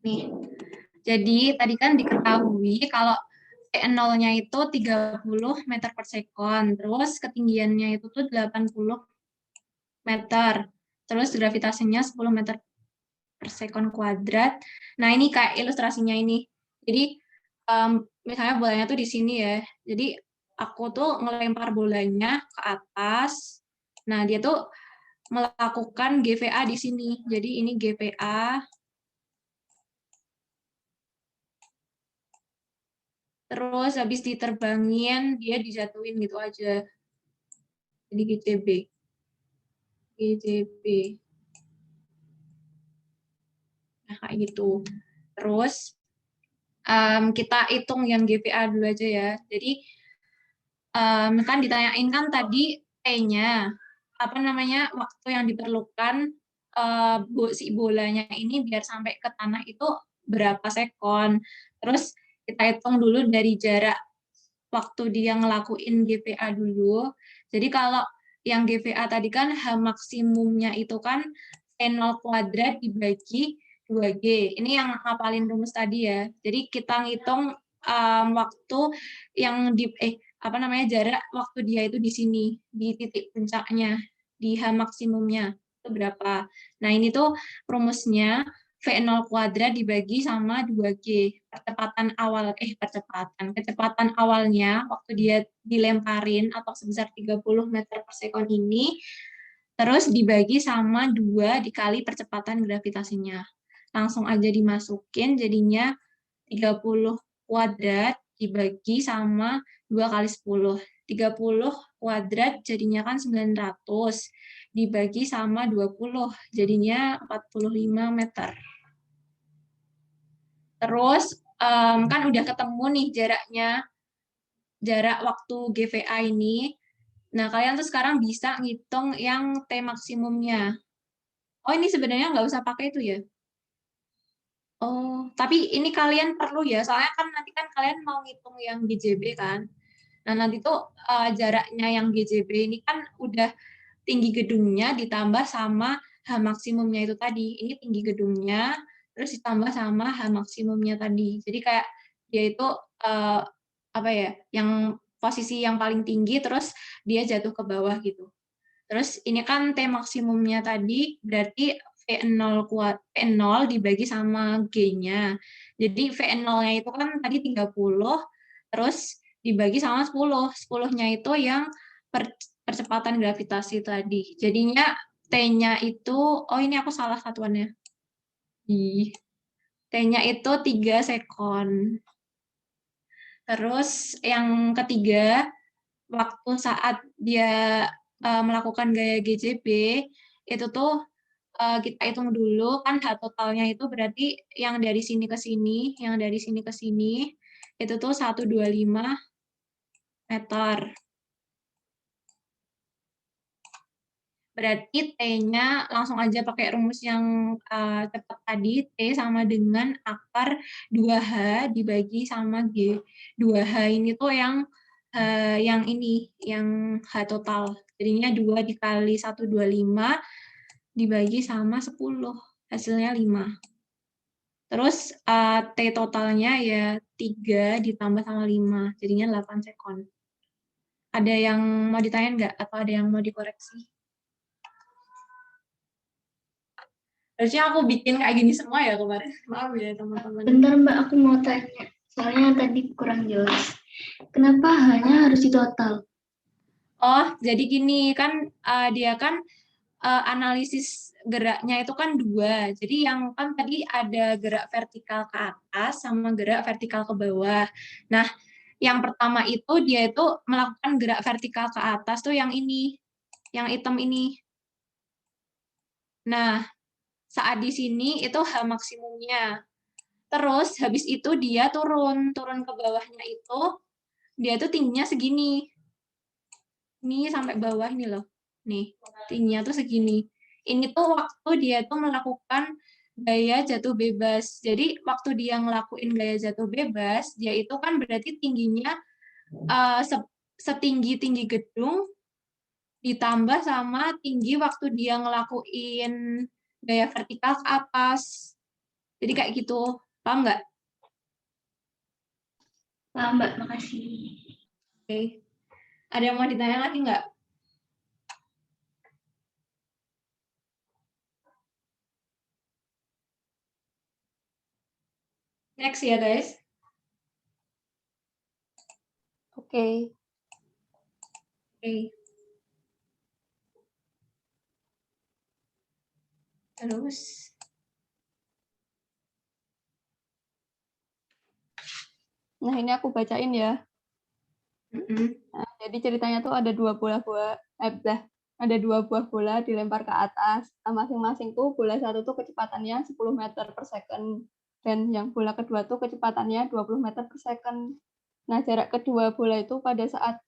Nih, jadi tadi kan diketahui kalau V0-nya itu 30 meter per sekon, terus ketinggiannya itu tuh 80 meter, terus gravitasinya 10 meter per sekon kuadrat. Nah, ini kayak ilustrasinya ini. Jadi, misalnya bolanya tuh di sini ya. Jadi, aku tuh ngelempar bolanya ke atas. Nah, dia tuh melakukan GVA di sini. Jadi, ini GVA. Terus habis diterbangin, dia dijatuhin gitu aja. Jadi GCB. Nah, kayak gitu. Terus kita hitung yang GPA dulu aja ya. Jadi kan ditanyain kan tadi T-nya, apa namanya, waktu yang diperlukan si bolanya ini biar sampai ke tanah itu berapa sekon. Terus kita hitung dulu dari jarak waktu dia ngelakuin GPA dulu. Jadi kalau yang GPA tadi kan H maksimumnya itu kan N0 kuadrat dibagi 2G. Ini yang ngapalin rumus tadi ya. Jadi kita ngitung waktu yang jarak waktu dia itu di sini, di titik puncaknya, di H maksimumnya itu berapa. Nah, ini tuh rumusnya V0 kuadrat dibagi sama 2G. Kecepatan awalnya waktu dia dilemparin atau sebesar 30 meter per sekon ini, terus dibagi sama 2 dikali percepatan gravitasinya. Langsung aja dimasukin, jadinya 30 kuadrat dibagi sama 2 kali 10. 30 kuadrat jadinya kan 900, dibagi sama 20, jadinya 45 meter. Terus kan udah ketemu nih jarak waktu GVA ini. Nah, kalian tuh sekarang bisa ngitung yang T maksimumnya. Oh, ini sebenarnya nggak usah pakai itu ya? Oh, tapi ini kalian perlu ya, soalnya kan nanti kan kalian mau ngitung yang GJB kan. Nah, nanti tuh jaraknya yang GJB ini kan udah tinggi gedungnya ditambah sama H maksimumnya itu tadi. Ini tinggi gedungnya, terus ditambah sama H maksimumnya tadi. Jadi kayak dia itu yang posisi yang paling tinggi, terus dia jatuh ke bawah gitu. Terus ini kan T maksimumnya tadi berarti V0 dibagi sama G-nya. Jadi V0-nya itu kan tadi 30, terus dibagi sama 10. 10-nya itu yang percepatan gravitasi tadi. Jadinya T-nya itu, oh ini aku salah satuannya. T-nya itu 3 sekon. Terus yang ketiga, waktu saat dia melakukan gaya GJB, itu tuh kita hitung dulu kan H totalnya itu berarti yang dari sini ke sini, itu tuh 125 meter. Berarti T-nya langsung aja pakai rumus yang cepat tadi, T sama dengan akar 2H dibagi sama G. 2H ini tuh yang ini, yang H total. Jadinya 2 dikali 125 dibagi sama 10, hasilnya 5. Terus T totalnya ya 3 ditambah sama 5, jadinya 8 sekon. Ada yang mau ditanyain nggak? Atau ada yang mau dikoreksi? Harusnya aku bikin kayak gini semua ya kemarin. Maaf ya teman-teman. Bentar Mbak, aku mau tanya. Soalnya tadi kurang jelas. Kenapa hanya harus ditotal? Oh, jadi gini kan dia kan analisis geraknya itu kan 2. Jadi yang kan tadi ada gerak vertikal ke atas sama gerak vertikal ke bawah. Nah, yang pertama itu dia itu melakukan gerak vertikal ke atas tuh yang ini, yang hitam ini. Nah, saat di sini itu H maksimumnya. Terus habis itu dia turun ke bawahnya itu, dia tuh tingginya segini. Ini sampai bawah ini loh. Nih, tingginya tuh segini. Ini tuh waktu dia tuh melakukan gaya jatuh bebas. Jadi waktu dia ngelakuin gaya jatuh bebas, dia itu kan berarti tingginya setinggi-tinggi gedung ditambah sama tinggi waktu dia ngelakuin gaya vertikal ke atas. Jadi kayak gitu. Paham nggak? Paham Mbak, makasih. Oke. Ada yang mau ditanya lagi nggak? Next ya guys. Oke. Oke. Terus. Nah, ini aku bacain ya. Nah, jadi ceritanya tuh ada dua buah bola dilempar ke atas. Nah, masing-masing tuh bola satu tuh kecepatannya 10 meter per second. Dan yang bola kedua tuh kecepatannya 20 meter per second. Nah, jarak kedua bola itu pada saat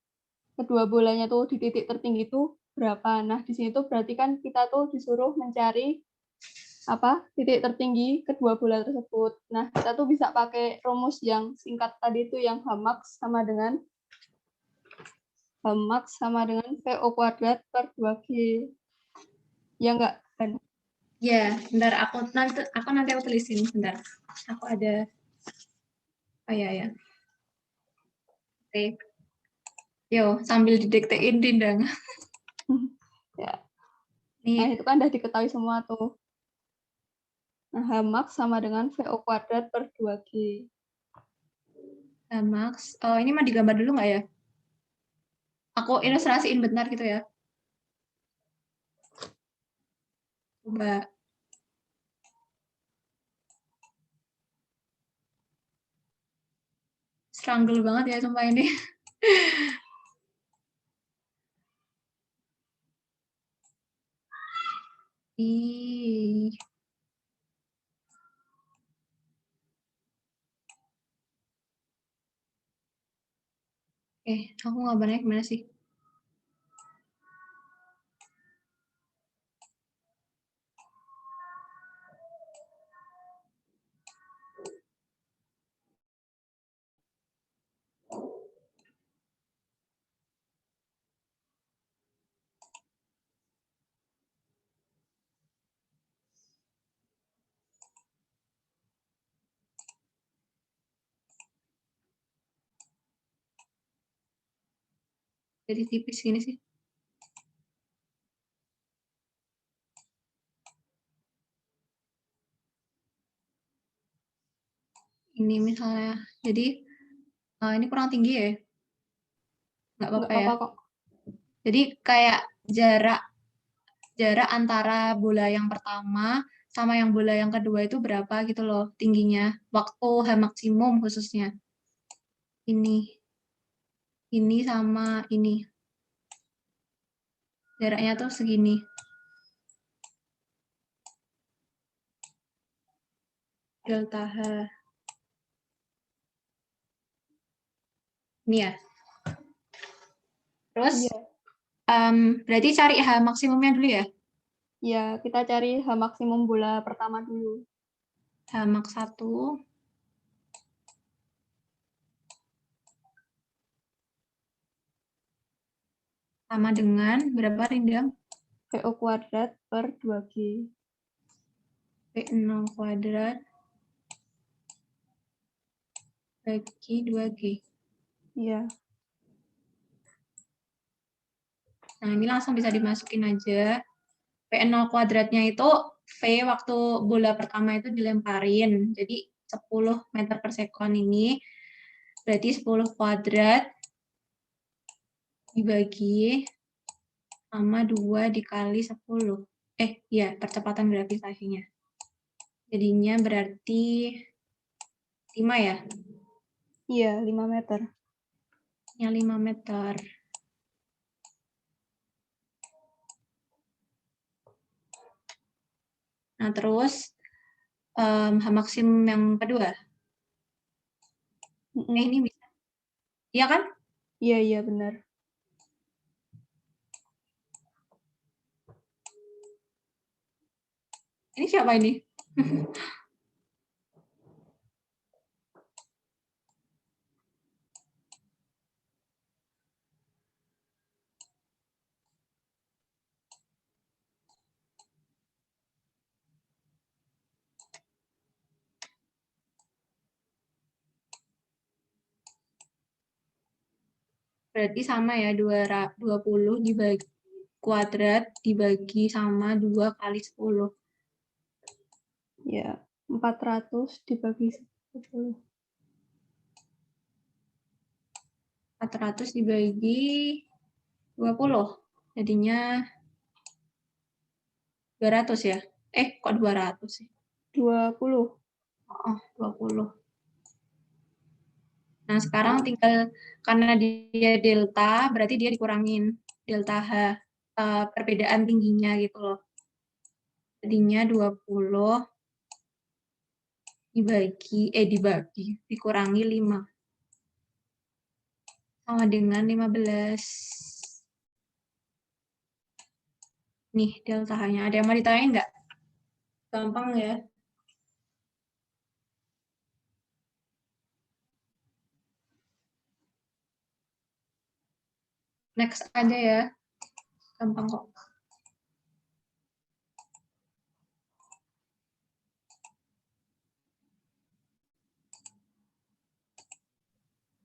kedua bolanya tuh di titik tertinggi itu berapa. Nah, di sini tuh berarti kan kita tuh disuruh mencari titik tertinggi kedua bola tersebut. Nah, kita tuh bisa pakai rumus yang singkat tadi itu yang Hmax sama dengan VO kuadrat per 2G. Ya enggak? Ya, bentar aku nanti aku tulisin bentar. Aku ada ya. Oke. Yo, sambil didiktein Dindang. Ya. Nih. Nah, itu kan udah diketahui semua tuh. Nah, Hmax sama dengan VO kuadrat per 2G. Hmax. Oh, ini mah digambar dulu nggak ya? Aku ilustrasiin bentar gitu ya. Coba. Struggle banget ya sumpah ini. Ih. Aku gambarnya gimana sih? Jadi tipis gini sih. Ini misalnya, jadi ini kurang tinggi ya? Nggak apa-apa ya? Kok. Jadi kayak jarak antara bola yang pertama sama yang bola yang kedua itu berapa gitu loh tingginya, waktu H maksimum khususnya. Ini sama ini. Jaraknya tuh segini. Delta H. Ini ya. Terus, Iya. berarti cari H maksimumnya dulu ya. Ya, kita cari H maksimum bola pertama dulu. H max 1. Sama dengan berapa, Rindam? VO kuadrat per 2G. V0 kuadrat bagi 2G. Iya. Nah, ini langsung bisa dimasukin aja. V0 kuadratnya itu V waktu bola pertama itu dilemparin. Jadi 10 meter per sekon ini berarti 10 kuadrat dibagi sama 2 dikali 10. Iya, percepatan gravitasinya. Jadinya berarti 5 ya? Iya, 5 meter. Ya, 5 meter. Nah, terus H maksimum yang kedua. Ini bisa. Iya kan? Iya, benar. Ini siapa ini? Berarti sama ya, 20 dibagi kuadrat dibagi sama 2 kali 10. Ya, 400 dibagi 10. 400 dibagi 20. Jadinya 200 ya? Kok 200 sih? 20. Oh, 20. Nah, sekarang tinggal karena dia delta, berarti dia dikurangin delta H, perbedaan tingginya gitu loh. Jadinya 20 dikurangi 5. Sama dengan 15. Nih, delta H-nya. Ada yang mau ditanyain nggak? Gampang ya. Next aja ya. Gampang kok.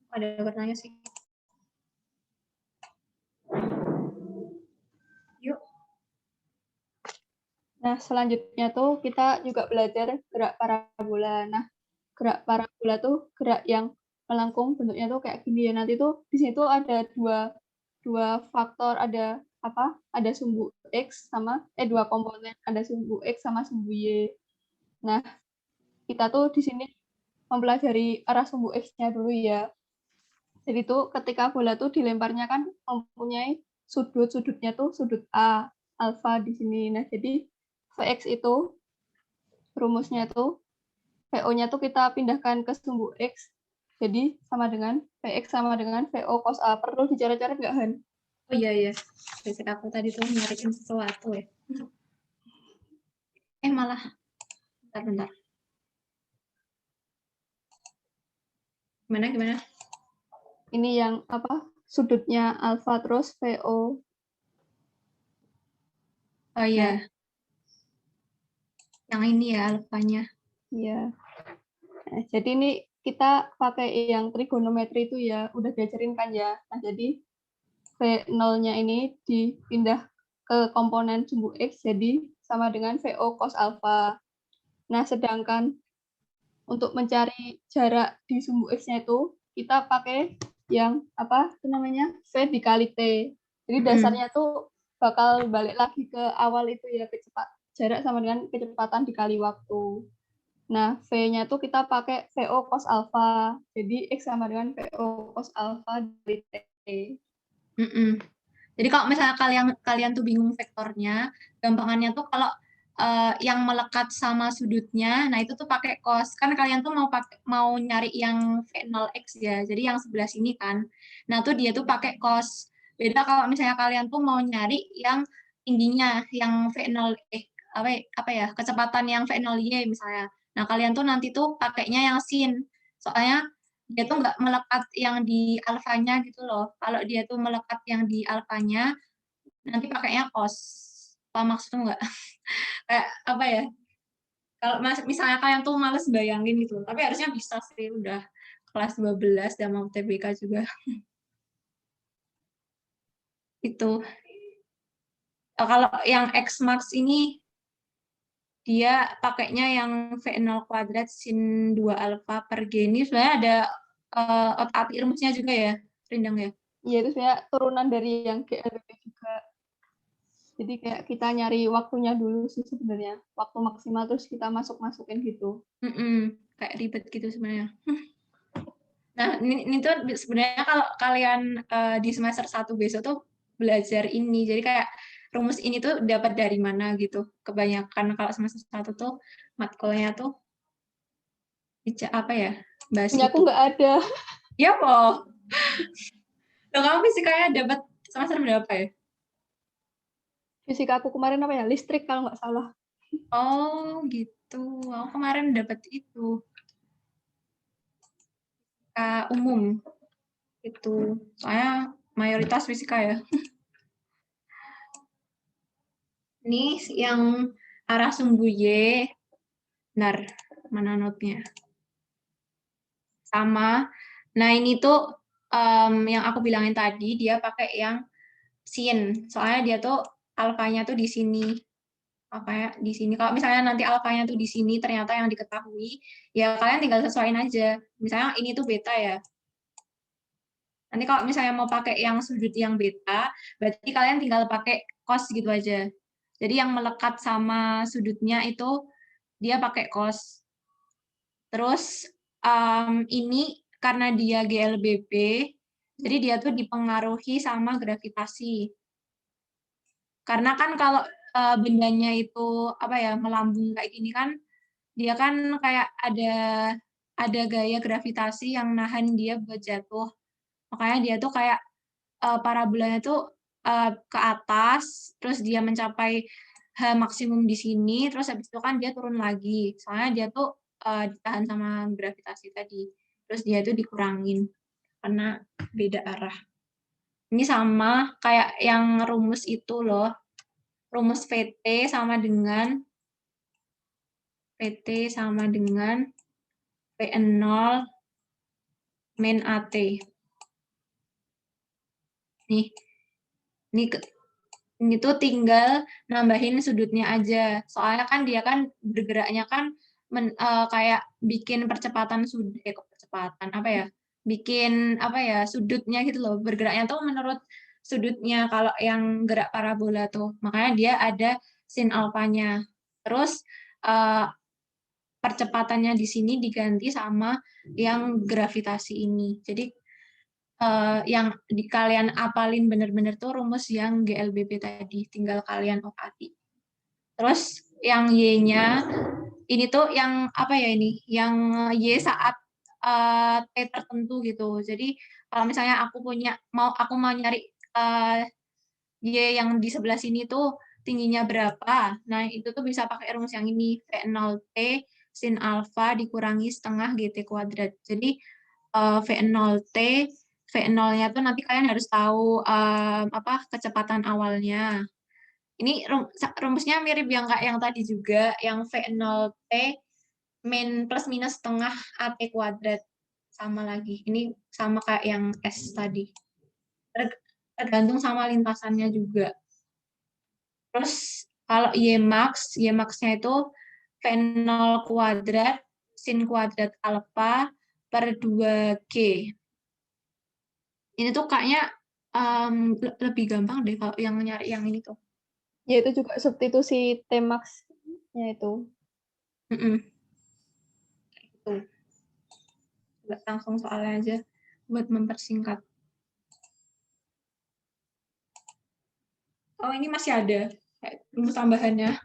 Ada bertanya sih. Yuk. Nah, selanjutnya tuh kita juga belajar gerak parabola. Nah, gerak parabola tuh gerak yang melengkung, bentuknya tuh kayak gini ya. Nanti tuh di situ ada dua faktor, ada apa? Ada sumbu X sama dua komponen, ada sumbu X sama sumbu Y. Nah, kita tuh di sini mempelajari arah sumbu X-nya dulu ya. Jadi tuh ketika bola tuh dilemparnya kan mempunyai sudutnya tuh sudut A, alfa di sini. Nah, jadi Vx itu rumusnya tuh VO-nya tuh kita pindahkan ke sumbu X. Jadi sama dengan Vx sama dengan VO cos A. Perlu dicoret-coret nggak, Han? Oh iya. Basic aku tadi tuh nyariin sesuatu ya. Malah. Bentar. Gimana? Ini yang apa? Sudutnya alfa terus VO. Oh iya. Nah. Yang ini ya alfanya. Iya. Nah, jadi ini kita pakai yang trigonometri itu ya, udah diajarin kan ya. Nah, jadi V0-nya ini dipindah ke komponen sumbu X, jadi sama dengan VO cos alpha. Nah, sedangkan untuk mencari jarak di sumbu X-nya itu, kita pakai yang apa itu namanya? V dikali T. Jadi dasarnya tuh bakal balik lagi ke awal itu ya, jarak sama dengan kecepatan dikali waktu. Nah, V-nya tuh kita pakai VO cos alpha. Jadi X sama dengan VO cos alpha dari T. Mm-mm. Jadi kalau misalnya kalian tuh bingung vektornya, gampangannya tuh kalau yang melekat sama sudutnya, nah itu tuh pakai cos. Kan kalian tuh mau nyari yang V0x ya. Jadi yang sebelah sini kan. Nah, tuh dia tuh pakai cos. Beda kalau misalnya kalian tuh mau nyari yang tingginya, yang V0 apa ya, kecepatan yang V0y misalnya. Nah, kalian tuh nanti tuh pakainya yang sin. Soalnya dia tuh nggak melekat yang di alfanya gitu loh. Kalau dia tuh melekat yang di alfanya, nanti pakainya cos. Apa maksudnya nggak? Kayak apa ya? Kalau misalnya kalian tuh males bayangin gitu, tapi harusnya bisa sih udah kelas 12 dan mau TBK juga. Itu. Kalau yang X max ini dia pakainya yang V0 kuadrat sin 2 alfa per G. Ini sebenarnya ada otak rumusnya juga ya, Rindang ya? Iya, itu sebenarnya turunan dari yang GLBP juga. Jadi kayak kita nyari waktunya dulu sih sebenarnya. Waktu maksimal terus kita masukin gitu. Kayak ribet gitu sebenarnya. Nah, ini tuh sebenarnya kalau kalian di semester 1 besok tuh belajar ini. Jadi kayak rumus ini tuh dapat dari mana gitu. Kebanyakan kalau semester 1 tuh matkulnya tuh apa ya? Bahas Punya aku itu. nggak ada. Ya, po. Loh, kamu fisikanya dapat semester berapa ya? Fisika aku kemarin apa ya? Listrik kalau nggak salah. Oh, gitu. Aku kemarin dapat itu. Umum. Itu. Soalnya mayoritas fisika ya. Ini yang arah sumbu Y. Benar, mana notnya? Sama. Nah, ini tuh yang aku bilangin tadi, dia pakai yang sin. Soalnya dia tuh alfanya tuh di sini. Apa di sini. Kalau misalnya nanti alfanya tuh di sini, ternyata yang diketahui, ya kalian tinggal sesuaiin aja. Misalnya ini tuh beta ya. Nanti kalau misalnya mau pakai yang sudut yang beta, berarti kalian tinggal pakai cos gitu aja. Jadi yang melekat sama sudutnya itu dia pakai cos. Terus ini karena dia GLBP, jadi dia tuh dipengaruhi sama gravitasi. Karena kan kalau bendanya itu apa ya melambung kayak gini kan, dia kan kayak ada gaya gravitasi yang nahan dia buat jatuh. Makanya dia tuh kayak parabolanya tuh ke atas, terus dia mencapai H maksimum di sini, terus habis itu kan dia turun lagi. Soalnya dia tuh ditahan sama gravitasi tadi. Terus dia tuh dikurangin karena beda arah. Ini sama kayak yang rumus itu loh. Rumus VT sama dengan P0 min AT. Nih, ini tuh tinggal nambahin sudutnya aja. Soalnya kan dia kan bergeraknya kan kayak bikin percepatan percepatan apa ya? Bikin apa ya? Sudutnya gitu loh. Bergeraknya tuh menurut sudutnya kalau yang gerak parabola tuh. Makanya dia ada sin alfanya. Terus percepatannya di sini diganti sama yang gravitasi ini. Jadi yang kalian apalin bener-bener tuh rumus yang GLBP tadi, tinggal kalian opati. Terus yang Y-nya, ini tuh yang apa ya ini? Yang Y saat T tertentu gitu. Jadi kalau misalnya aku mau nyari Y yang di sebelah sini tuh tingginya berapa. Nah, itu tuh bisa pakai rumus yang ini, V0T sin alfa dikurangi setengah GT kuadrat. Jadi V0T, V0-nya tuh nanti kalian harus tahu apa kecepatan awalnya. Ini rumusnya mirip yang kayak yang tadi juga, yang V0T plus minus setengah AT kuadrat. Sama lagi. Ini sama kayak yang S tadi. Tergantung sama lintasannya juga. Terus kalau Y-max-nya itu V0 kuadrat sin kuadrat alfa per 2G. Ini tuh kayaknya lebih gampang deh kalau yang nyari yang ini tuh. Ya itu juga substitusi T-max-nya itu. langsung soalnya aja buat mempersingkat. Oh, ini masih ada rumus tambahannya.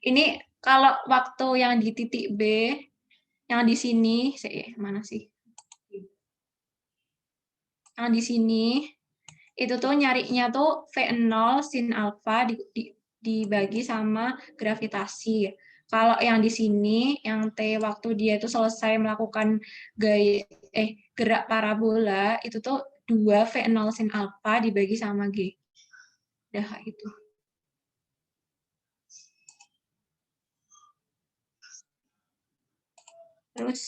Ini kalau waktu yang di titik B, yang di sini, mana sih? Yang di sini, itu tuh nyarinya tuh V0 sin alfa dibagi sama gravitasi. Kalau yang di sini, yang T waktu dia itu selesai melakukan gerak parabola, itu tuh 2 V0 sin alfa dibagi sama G. Udah itu. Terus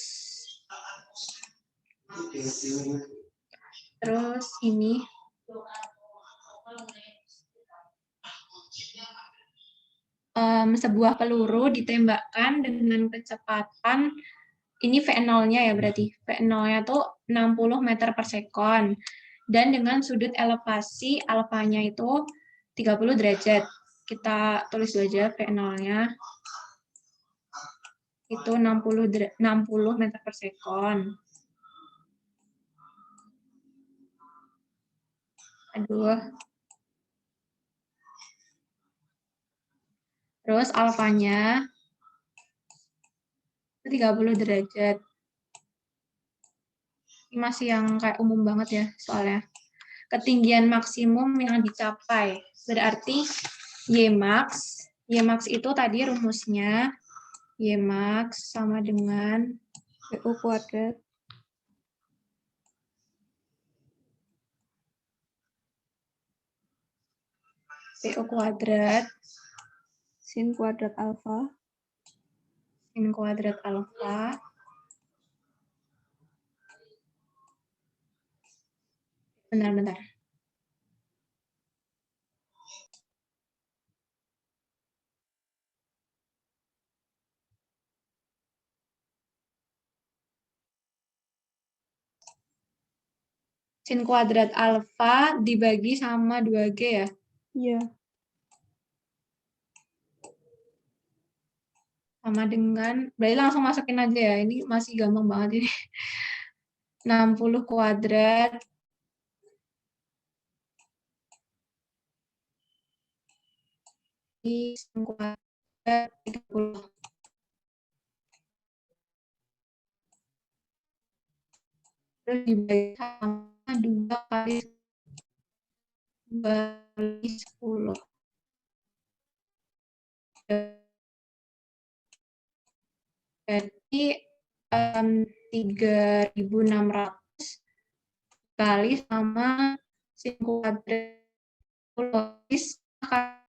ini sebuah peluru ditembakkan dengan kecepatan ini V0-nya ya berarti. V0-nya tuh 60 meter per sekon. Dan dengan sudut elevasi alfanya itu 30 derajat. Kita tulis dulu aja V0-nya. Itu 60 meter per sekon. Aduh. Terus alfanya itu 30 derajat. Ini masih yang kayak umum banget ya soalnya. Ketinggian maksimum yang dicapai. Berarti Ymax itu tadi rumusnya Ymax sama dengan PU kuadrat PU kuadrat sin kuadrat alfa bentar. Sin kuadrat alfa dibagi sama 2G ya? Iya. Sama dengan, berarti langsung masukin aja ya, ini masih gampang banget ini. 60 kuadrat di sin kuadrat 30. Terus dibagi sama 2 kali 10. Berarti 3.600 kali sama sin kuadrat 10